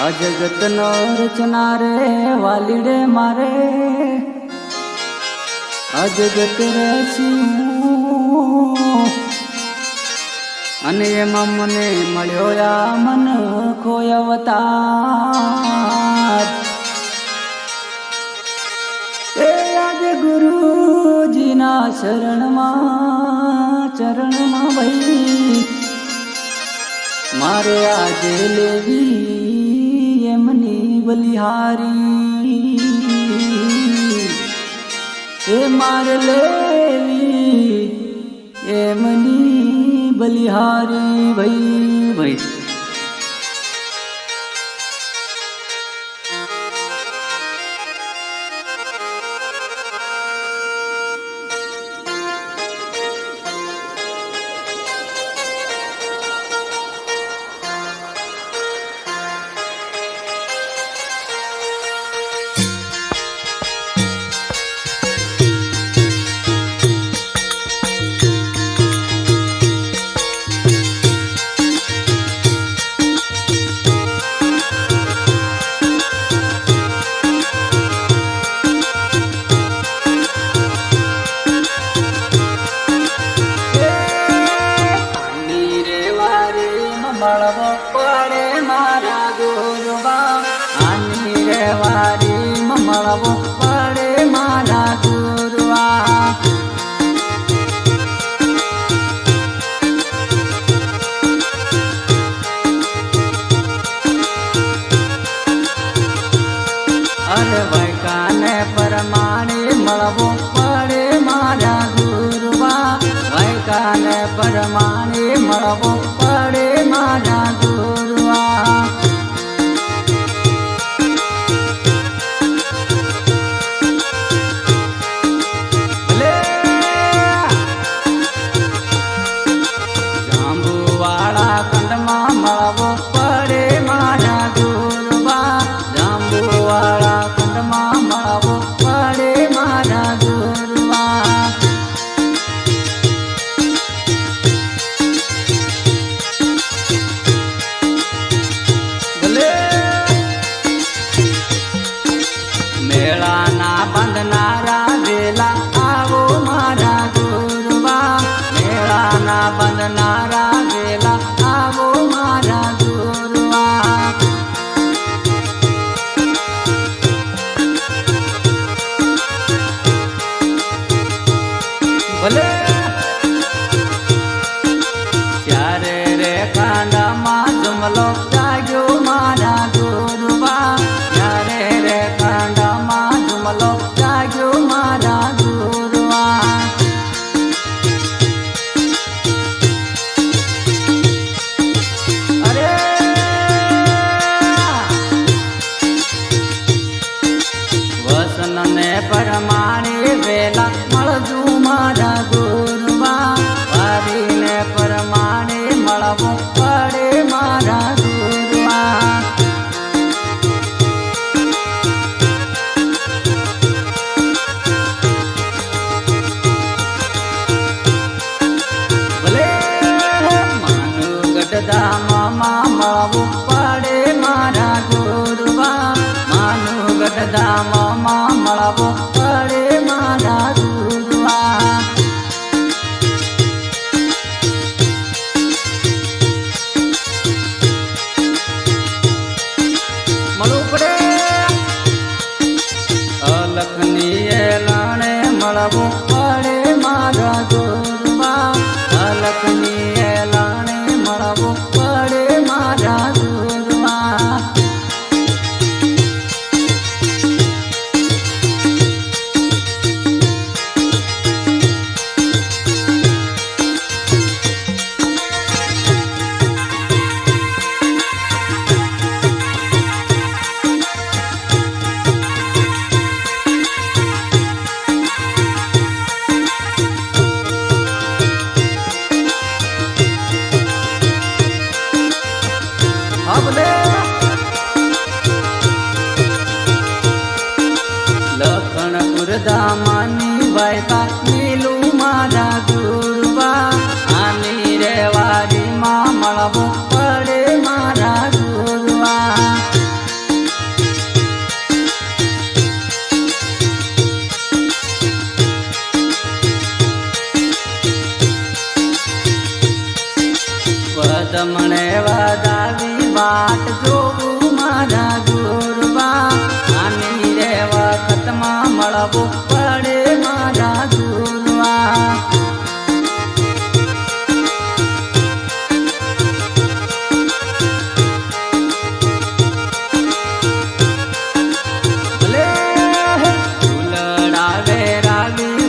અજગત નો રચના રે વાલીડે મારે અજગત રે અને એમાં મને મળ્યો આ મન ખોય અવતાર એ આજે ગુરુજીના ચરણમાં ભાઈ મારે આજે લેવી એમની બલિહારી એ મારે લેવી એમની બલિહારી ભાઈ મળવો પડે મારા ગુરુવા આની રે વારી મળવો પડે મારા ગુરુવા અરે વૈકાને પરમાણે મળવો પડે મારા ગુરુવા વૈકાને પરમાણે મળવો પડે મારા ગુરુવા જાંબુવાળા કંડમાં મળવો પડે મારા ગુરુવા જાંબુવાળા કંડમાં મળવો પડે મારા ગુરુવા મેળાના બંધનારા વેલા આવો મારા ગુરુવા મેળાના બંધનારા વેલા આવો મારા ગુરુવા ભલે ત્યારે રે કાંડામાં જમલો જાગ્યો મારા ગુરુવા ત્યારે રે કાંડામાં જમલો જાગ્યો મારા ગુરુવા અરે વસન ને પરમાણે વેલા મળજુ મારા ગુરુવા વારીને પરમાણે મળવું પડે મારા ગુરુવા ભલે માનું ગઢધામમાં મળવું પડે મારા ગુરુવા માનું ગઢધામમાં મળવું પડે મારા ગુરુવા મળવું પડે અલખની એલાણે મળવું પડે મારા ગુરુવા અલખની એલાણે મળવું પડે મારા ગુરુવા તમને વધાવી વાટ જોવું મારા ગુરવા આની રે વખતમાં મળવું પડે મારા ગુરવા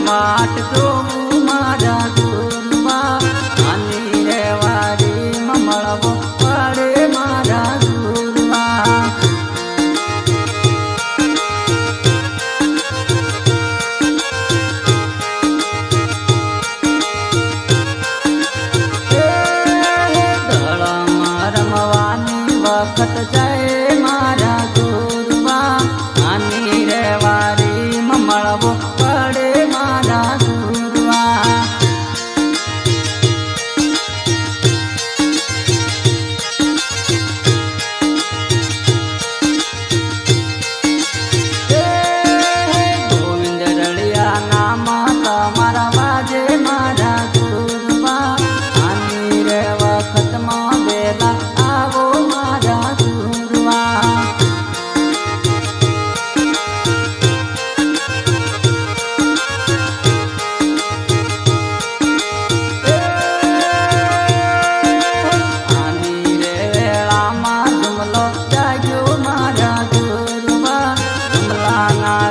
વાટ જોવું મારા ગુરવા આની રે વારીમાં મળવો પડે મારા ગુરવા દળમાં રમવાની વખત જાય મારા ગુરવા આની રે વારીમાં મળવો પડે મારા ગુરવા ગોવિંદ રળિયા નામ તમારા વાજે મારા ગુરવા આની રે વખતમાં વેલા આવો મારા ગુરવા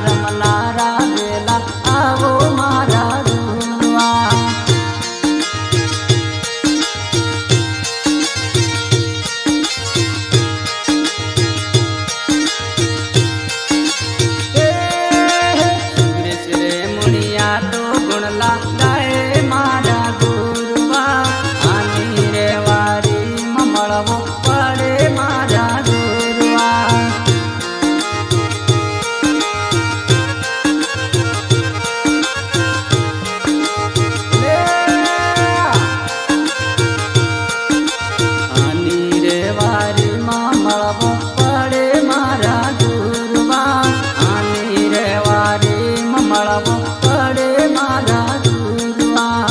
રમનારા વેલા આવો મારા ગુરવા સુરેશ રે મુનિયા તો ગુણલા ગાય મારા ગુરવા આની રે વારીમાં મળવો પડે મારા ગુરવા મળવો પડે મારા ગુરવા આની રે વારીમાં મળવો પડે મારા ગુરવા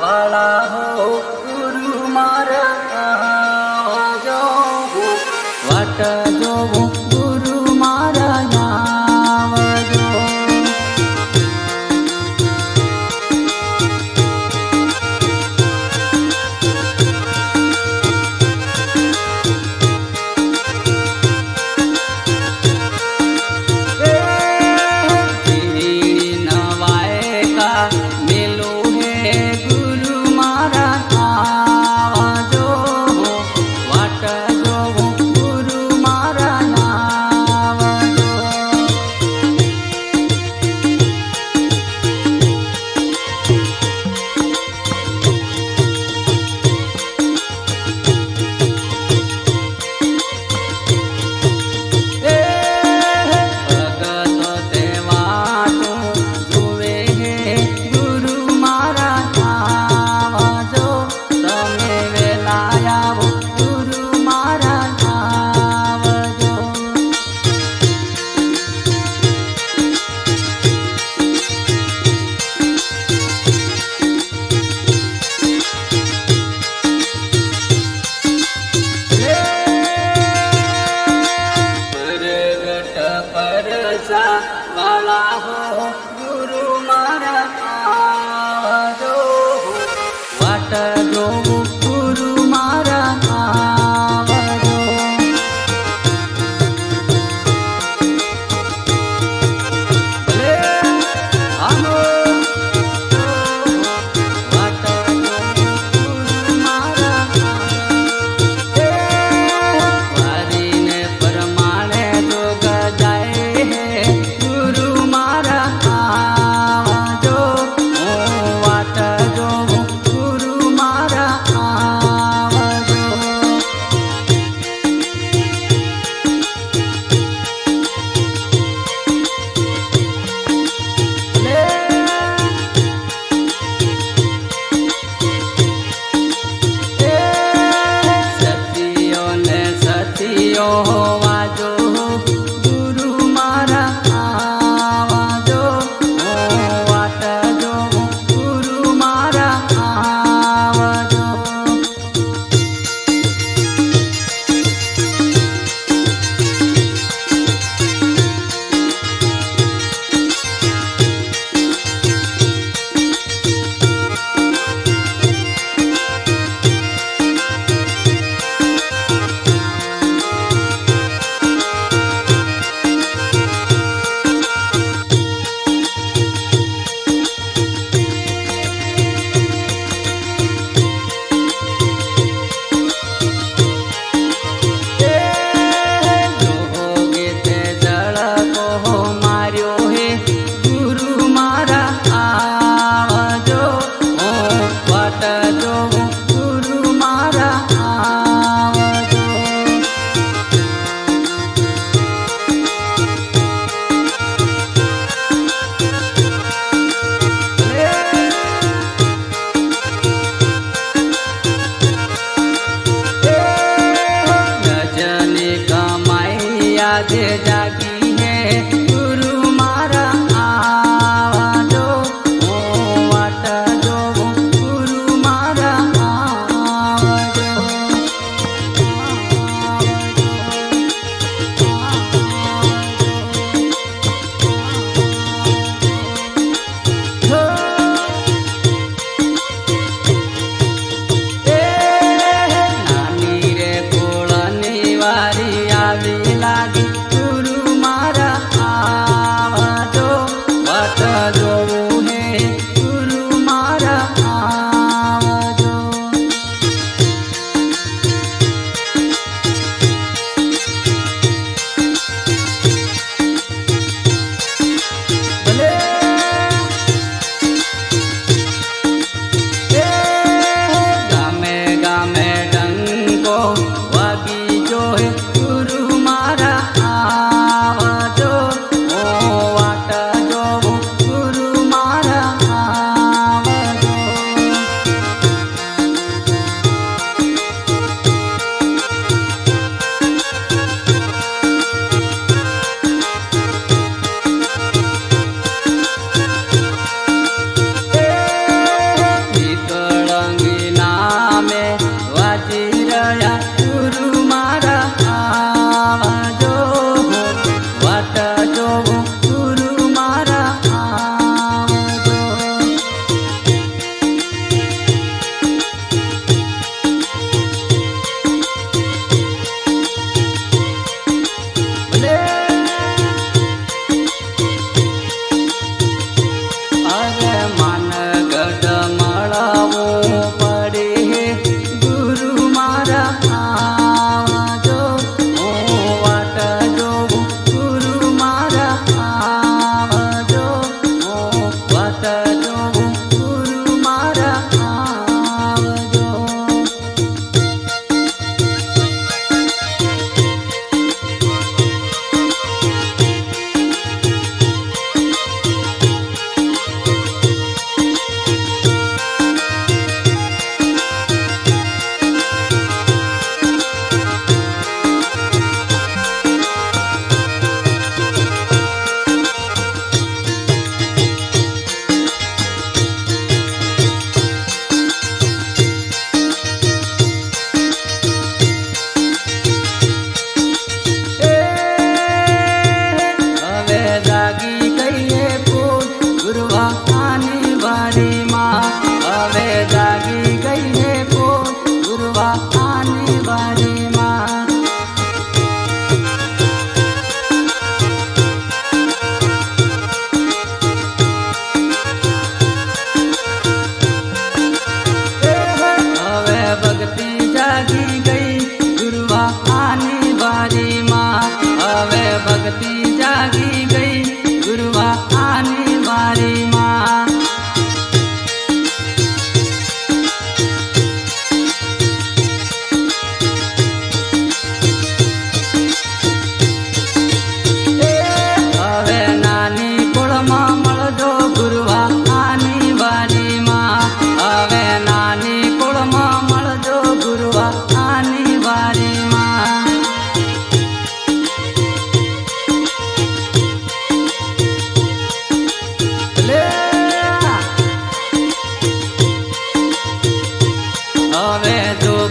વાળા હો ગુરુ મારા જો વાટ જોવું ગુરુ મારા આવજો વાળા હો ગુરુ મારા આવજો વાટ જોવું ગુરુ મારા આવજો ભલે આનો વાટ જોવું ગુરુ મારા વારીને પરમાણે જોગ જાય ગુરુ મારા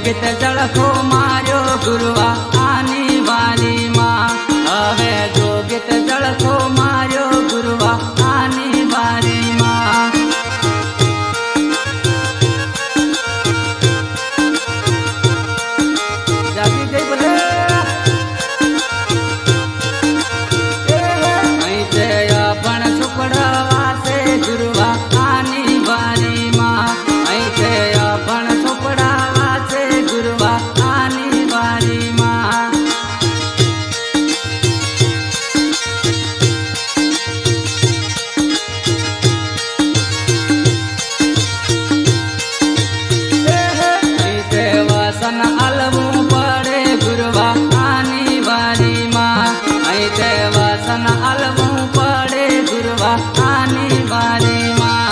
जोगित जड़को मार्यो गुरुवा आनी बारी माँ हवे जोगित जड़को मार्यो गुरुवा आनी बारी माँ जागी गई बोले अपन सुपड़वा से गुरुवा आनी बारी माँ ऐसे अपन सुपड़वा से गुरुवा आनी बारी माँ ऐसे वसन अलवू पड़े गुरुवा आनी बारी माँ ऐसे वसन अलवू पड़े गुरुवा आनी बारी माँ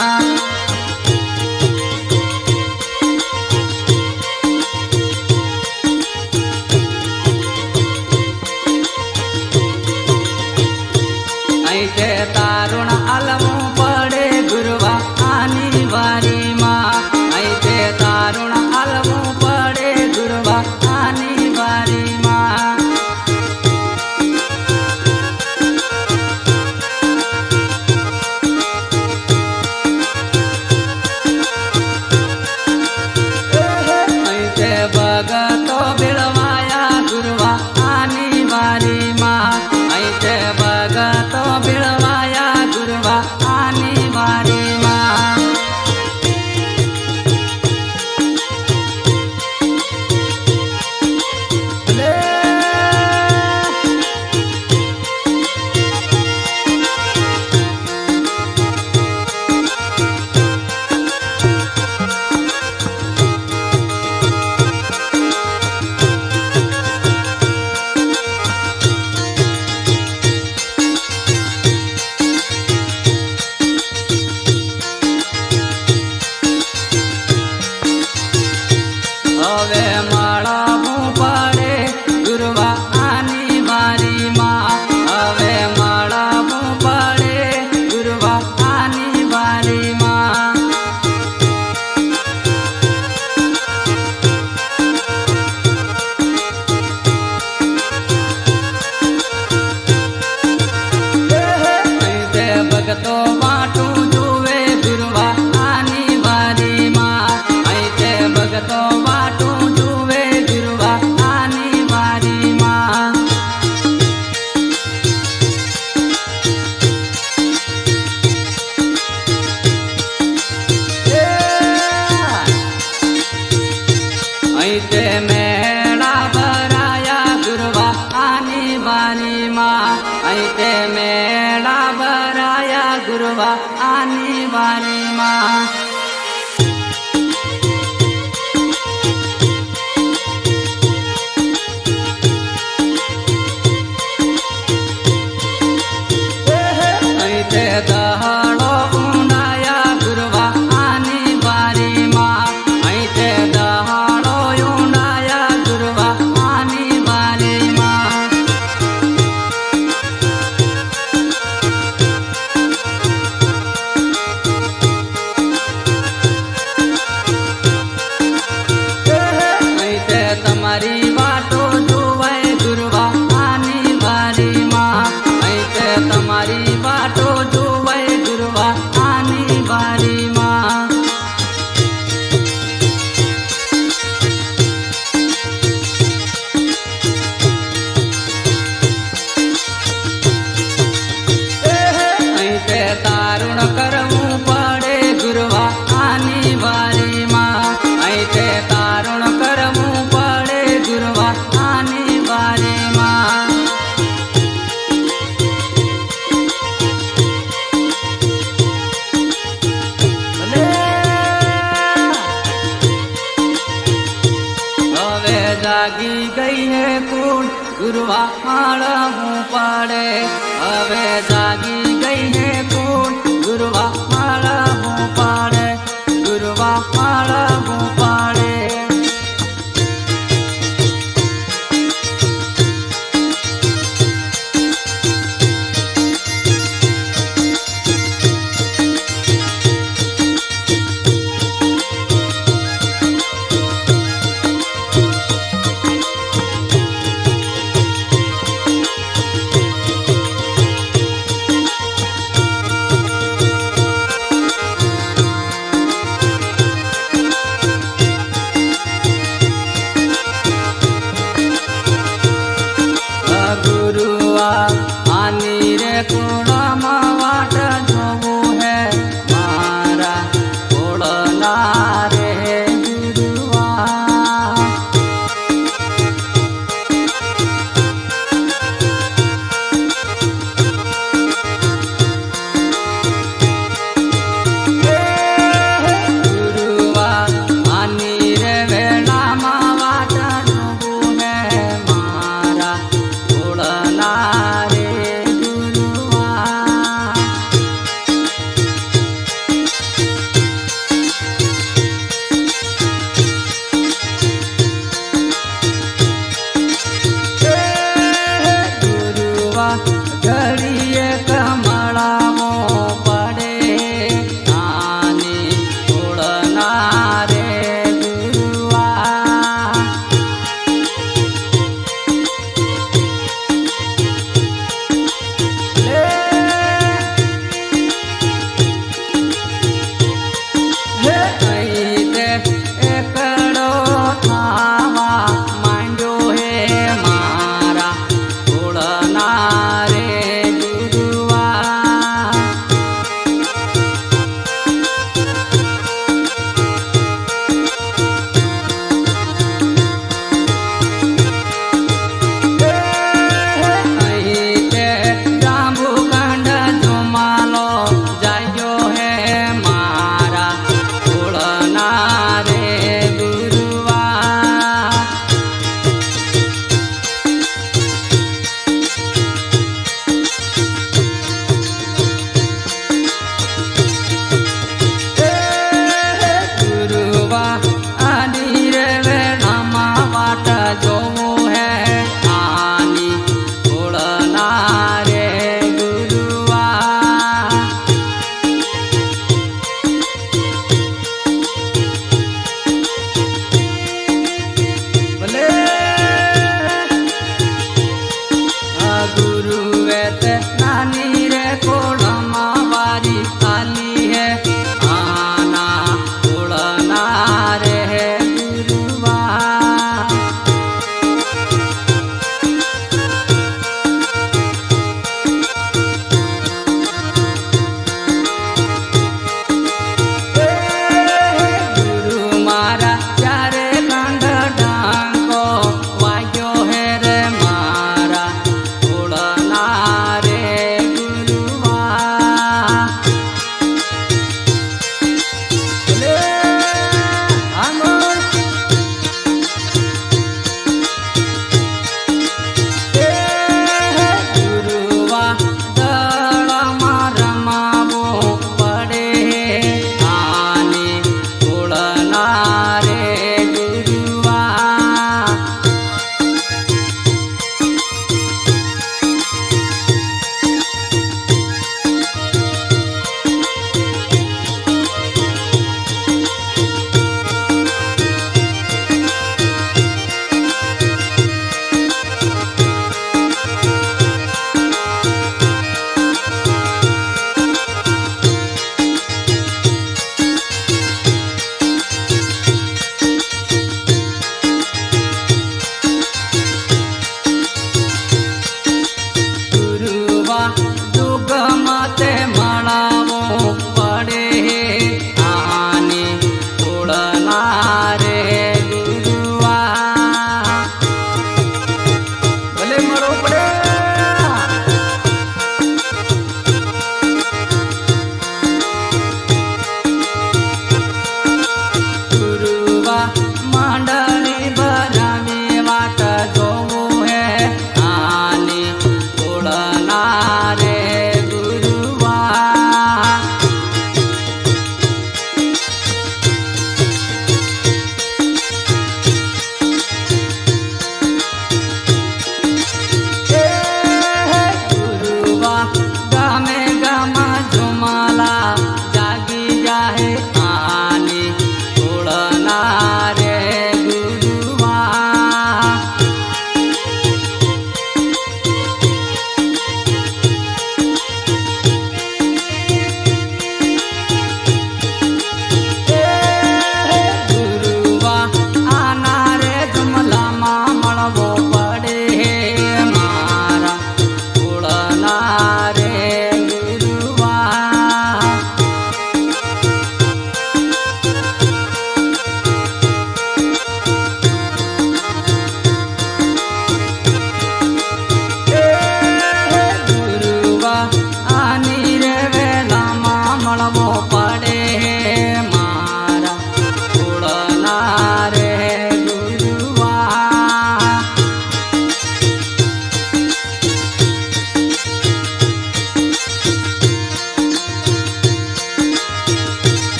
ऐसे तारुण अलवू पड़े गुरुवा आनी बारी माँ ऐसे तारुण अलवू पड़े गुरुवा आनी बारी माँ ऐसे भगतो बिलवाया गुरुवा आनी बारी माँ ऐसे भगतो बिलवाया गुरुवा आनी बारी माँ હવે મળવું પડે ગુરુવા આની બારી માં હવે મળવું પડે ગુરુવા આની બારી માં ભગતો વાટું જુએ ગુરુવા આની બારી માં ભગતો વાટું જુએ ગુરુવા આની બારી માં ऐसे मेला भराया गुरुवा आनी बारी માં ऐसे मेला भराया गुरुवा आनी बारी માં दहाड़ो ऊंडाया गुरुवा आनी बारी माँ ऐसे दहाड़ो ऊंडाया गुरुवा आनी बारी माँ ऐसे तुम्हारी बाटो जुए गुरुवा आनी बारी माँ ऐसे तुम्हारी बाटो जुए गुरुवा आनी बारी माँ ऐसे तारुण करवू पड़े गुरुवा आनी बारी माँ ऐसे तारुण करवू पड़े गुरुवा आनी बारी माँ जागी गई है कूड़ गुरुवा माड़ा मुँह पर